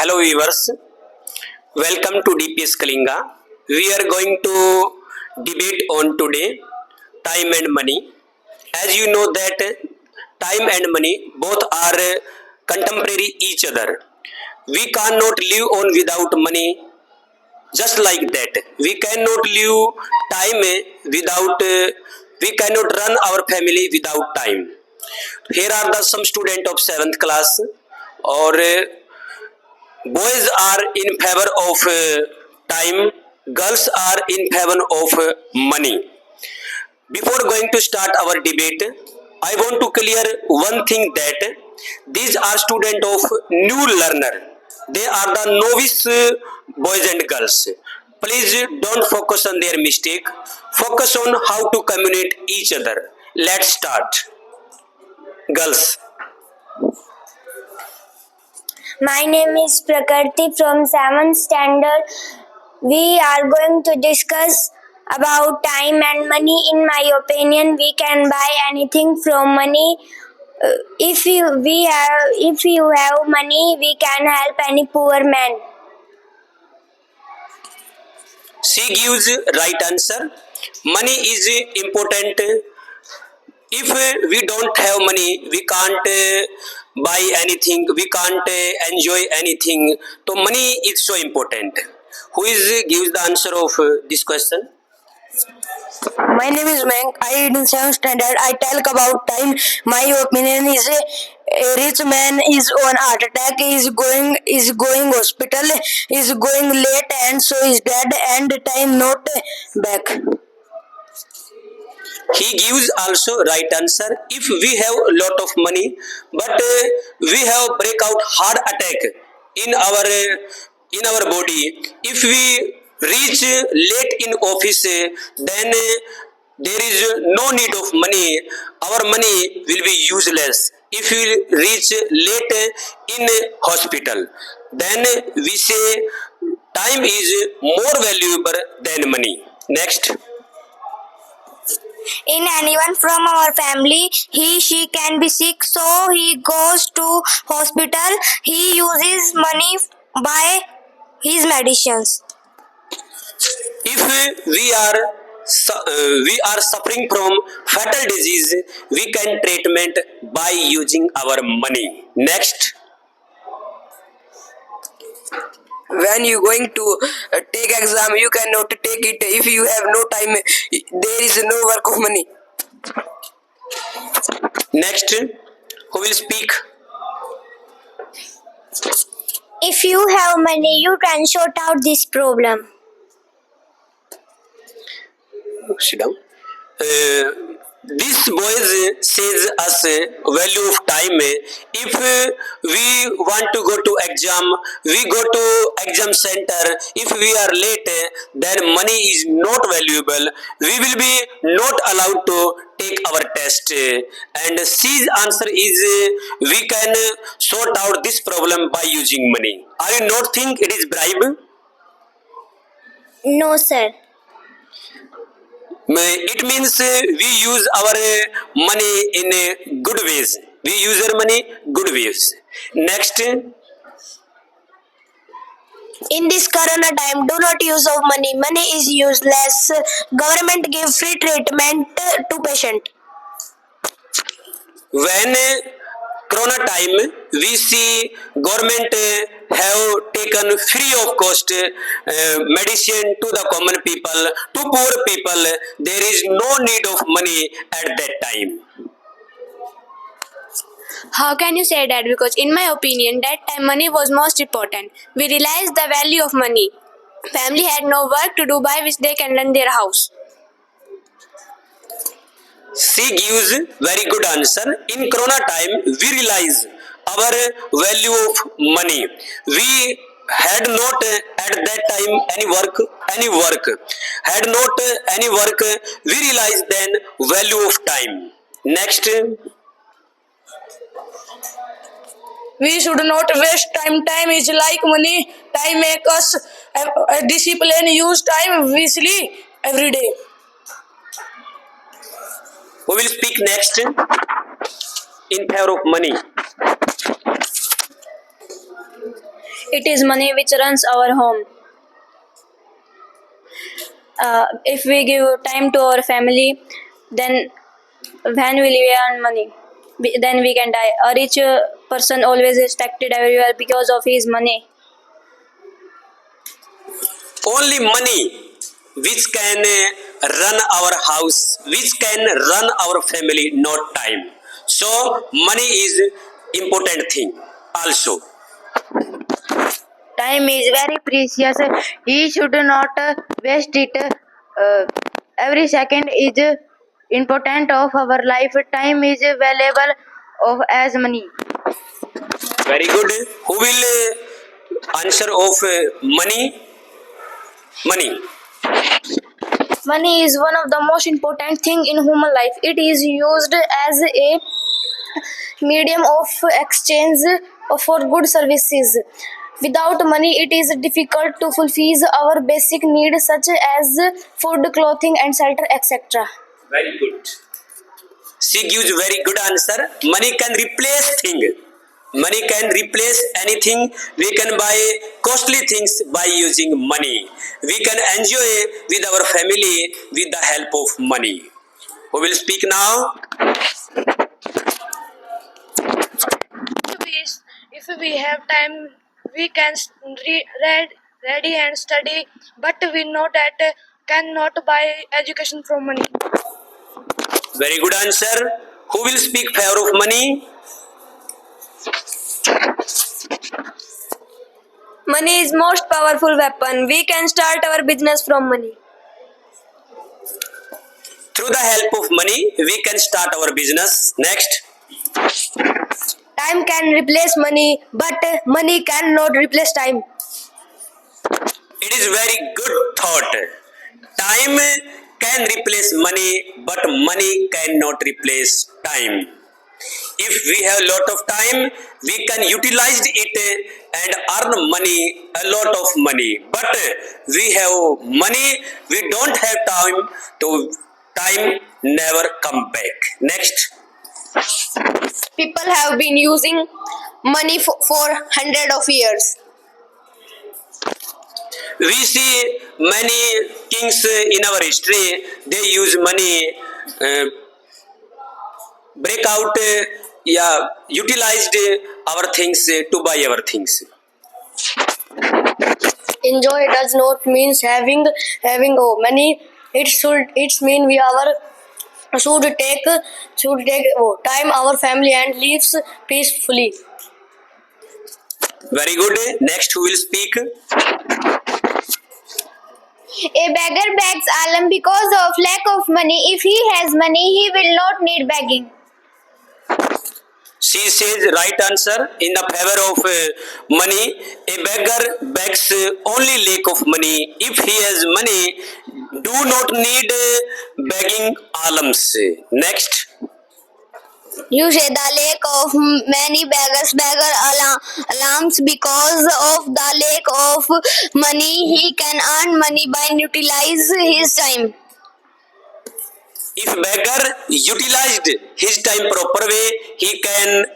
Hello viewers, welcome to DPS Kalinga. We are going to debate on today time and money. As you know that time and money both are contemporary each other. We cannot live on without money just like that. We cannot live time without we cannot run our family without time. Here are the some student of 7th class or boys are in favor of time, girls are in favor of money. Before going to start our debate, I want to clear one thing that these are students of new learner. They are the novice boys and girls. Please don't focus on their mistake. Focus on how to communicate each other. Let's start. Girls. My name is Prakarti from 7th standard. We are going to discuss about time and money. In my opinion, we can buy anything from money. If you have money, we can help any poor man. She gives right answer. Money is important. If we don't have money, we can't buy anything, we can't enjoy anything. So money is so important. Who is gives the answer of this question? My name is Mank. I read in 7th standard. I talk about time. My opinion is a rich man is on heart attack, is going hospital, is going late and so is dead and time not back. He gives also right answer. If we have a lot of money, but we have breakout heart attack in our body. If we reach late in office, then there is no need of money. Our money will be useless. If we reach late in hospital, then we say time is more valuable than money. Next. In anyone from our family, she can be sick, so he goes to hospital. He uses money buy his medicines. If we are suffering from fatal disease, we can treatment by using our money. Next. When you going to take exam, you cannot take it if you have no time. There is no work of money. Next, who will speak? If you have money, you can sort out this problem. Sit down. This boys says us value of time. If we want to go to exam, we go to exam center. If we are late, then money is not valuable. We will be not allowed to take our test. And C's answer is we can sort out this problem by using money. Are you not think it is bribe? No, sir. It means we use our money in good ways. We use our money good ways. Next. In this corona time, do not use of money. Money is useless. Government give free treatment to patient. When corona time, we see government have taken free of cost medicine to the common people, to poor people. There is no need of money at that time. How can you say that? Because in my opinion, that time money was most important. We realized the value of money. Family had no work to do by which they can run their house. She gives very good answer. In corona time, we realize our value of money. We had not at that time any work. Had not any work, we realized then value of time. Next. We should not waste time. Time is like money. Time makes us discipline. Use time wisely every day. Who will speak next in favor of money? it is money which runs our home. If we give time to our family, then when will we earn money? Then we can die. A rich person always respected everywhere because of his money. Only money which can run our house, which can run our family, not time. So money is important thing also. Time is very precious. He should not waste it. Every second is important of our life. Time is valuable of as money. Very good. Who will answer of money? Money. Money is one of the most important thing in human life. It is used as a medium of exchange for good services. Without money, it is difficult to fulfill our basic needs such as food, clothing, and shelter, etc. Very good. She gives very good answer. Money can replace thing. Money can replace anything. We can buy costly things by using money. We can enjoy with our family with the help of money. Who will speak now? If we have time, we can read and study, but we know that cannot buy education from money. Very good answer. Who will speak favor of money? Money is most powerful weapon. We can start our business from money. Through the help of money, we can start our business. Next. Time can replace money, but money cannot replace time. It is very good thought. Time can replace money, but money cannot replace time. If we have a lot of time, we can utilize it and earn money, a lot of money. But we have money, we don't have time, to time never come back. Next. People have been using money for hundreds of years. We see many kings in our history, they use money, break out, utilized our things to buy our things. Enjoy does not mean having money. It mean we should take time our family and lives peacefully. Very good. Next, who will speak? A beggar begs alms because of lack of money. If he has money, he will not need begging. She says right answer in the favor of money. A beggar begs only lack of money. If he has money, do not need begging alms. Next. You say the lack of many beggars alarms because of the lack of money. He can earn money by utilize his time. If beggar utilized his time proper way, he can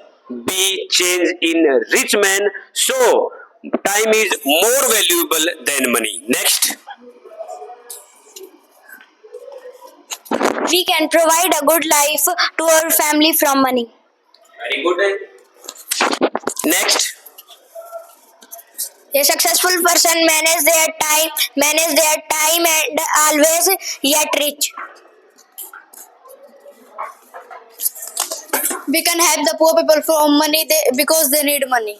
be changed in a rich man. So time is more valuable than money. Next. We can provide a good life to our family from money. Very good. Next. A successful person manage their time and always yet rich. We can help the poor people from money because they need money.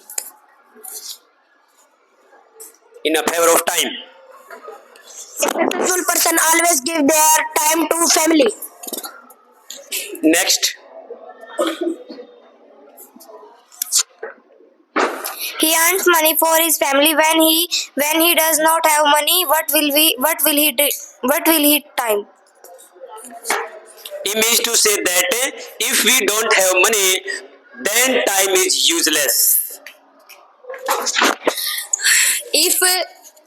In a favor of time. A successful person always give their time to family. Next. He earns money for his family. When he does not have money, what will he do? What will he time? He means to say that if we don't have money, then time is useless.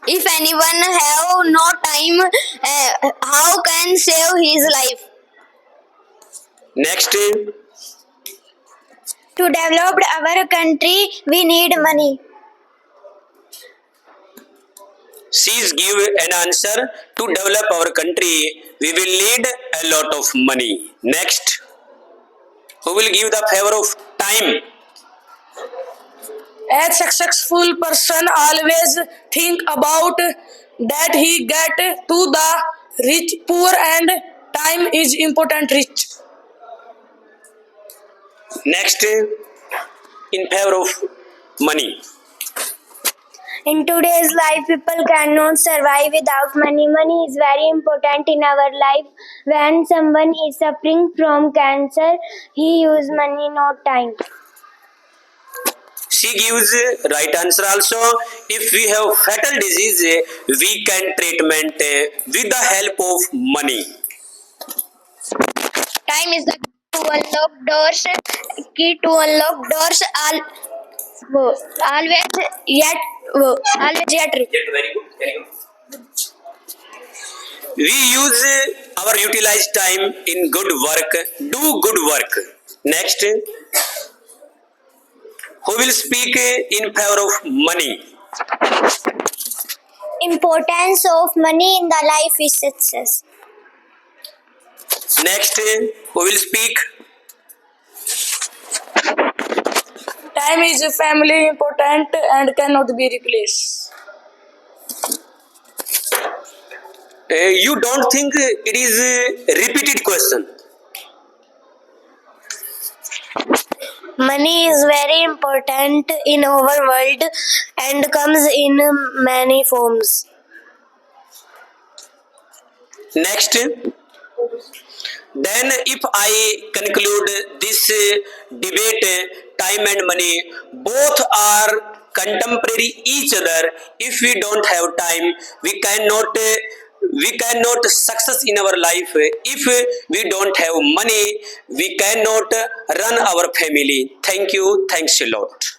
If anyone have no time, how can save his life? Next. To develop our country, we need money. she's give an answer to develop our country. We will need a lot of money. Next, who will give the favor of time? A successful person always think about that he get to the rich poor and time is important rich. Next, in favor of money. In today's life, people cannot survive without money. Money is very important in our life. When someone is suffering from cancer, he use money, not time. She gives right answer also. If we have fatal disease, we can treatment with the help of money. Time is the key to unlock doors. Always yet rich. Very good. Very good. We use our utilized time in good work. Do good work. Next, who will speak in favor of money? Importance of money in the life is success. Next, who will speak? Time is family important and cannot be replaced. You don't think it is a repeated question? Money is very important in our world and comes in many forms. Next, then if I conclude this debate, time and money both are contemporary each other. If we don't have time, we cannot success in our life. If we don't have money, we cannot run our family. Thank you. Thanks a lot.